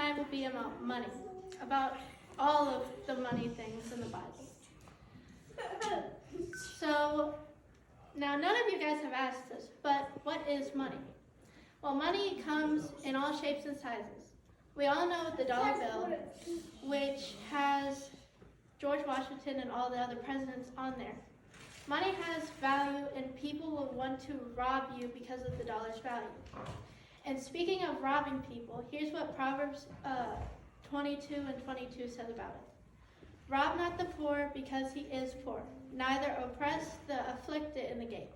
tonight will be about money, about all of the money things in the Bible. So, now none of you guys have asked this, but what is money? Well, money comes in all shapes and sizes. We all know the dollar bill, which has George Washington and all the other presidents on there. Money has value, and people will want to rob you because of the dollar's value. And speaking of robbing people, here's what Proverbs 22 and 22 says about it. Rob not the poor because he is poor, neither oppress the afflicted in the gate.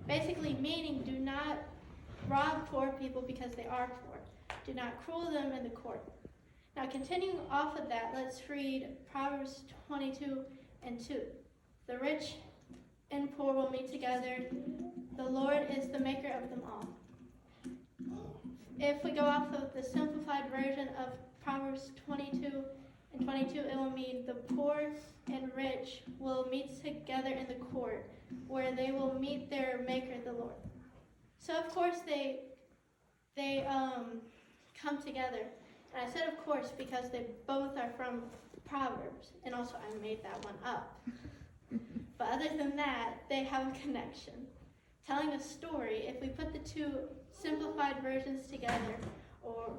Basically meaning, do not rob poor people because they are poor. Do not cruel them in the court. Now continuing off of that, let's read Proverbs 22 and 2. The rich and poor will meet together. The Lord is the maker of them all. If we go off of the simplified version of Proverbs 22 and 22, it will mean the poor and rich will meet together in the court, where they will meet their maker, the Lord. So of course they come together. And I said of course because they both are from Proverbs, and also I made that one up. But other than that, they have a connection. Telling a story, if we put the two simplified versions together, or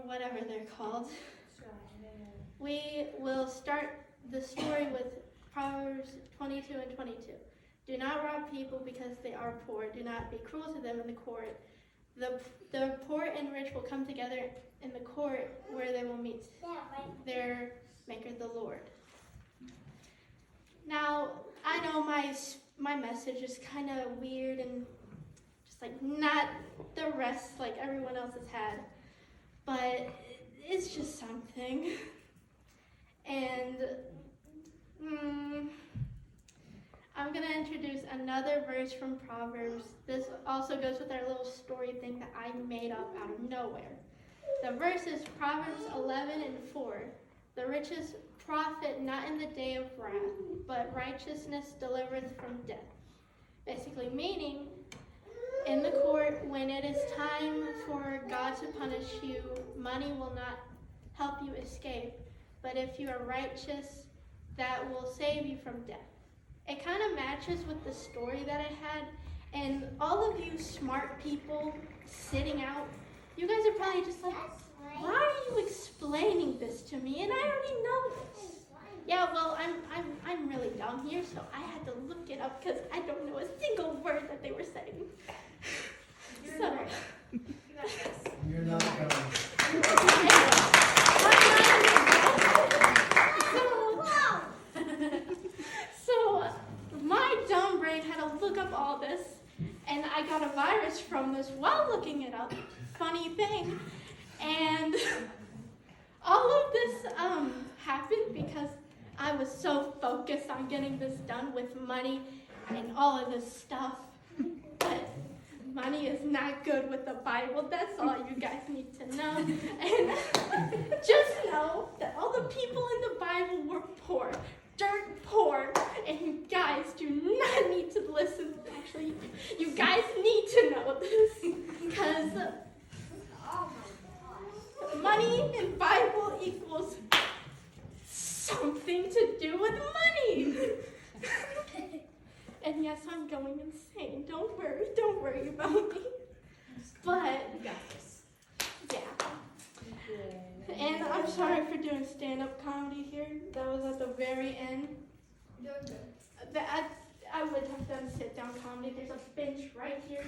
whatever they're called, we will start the story with Proverbs 22 and 22. Do not rob people because they are poor. Do not be cruel to them in the court. The poor and rich will come together in the court where they will meet their maker, the Lord. Now, I know my message is kind of weird and just like not the rest like everyone else has had, but it's just something. And I'm going to introduce another verse from Proverbs. This also goes with our little story thing that I made up out of nowhere. The verse is Proverbs 11 and 4. The riches profit not in the day of wrath, but righteousness delivereth from death. Basically meaning, in the court, when it is time for God to punish you, money will not help you escape. But if you are righteous, that will save you from death. It kind of matches with the story that I had. And all of you smart people sitting out, you guys are probably just like, why are you explaining this to me? And I already know this. Yeah, well, I'm really dumb here, so I had to look it up because I don't know a single word that they were saying. You're not going. So my dumb brain had to look up all this, and I got a virus from this while looking it up. Funny thing. And all of this happened because I was so focused on getting this done with money and all of this stuff. But money is not good with the Bible. That's all you guys need to know. And just know that all the people in the Bible were poor, dirt poor. And you guys do not need to listen. Actually, you guys need to know this. Because money in Bible equals something to do with money. And yes, I'm going insane. Don't worry about me. But yeah. And I'm sorry for doing stand-up comedy here. That was at the very end. I would have done sit-down comedy. There's a bench right here.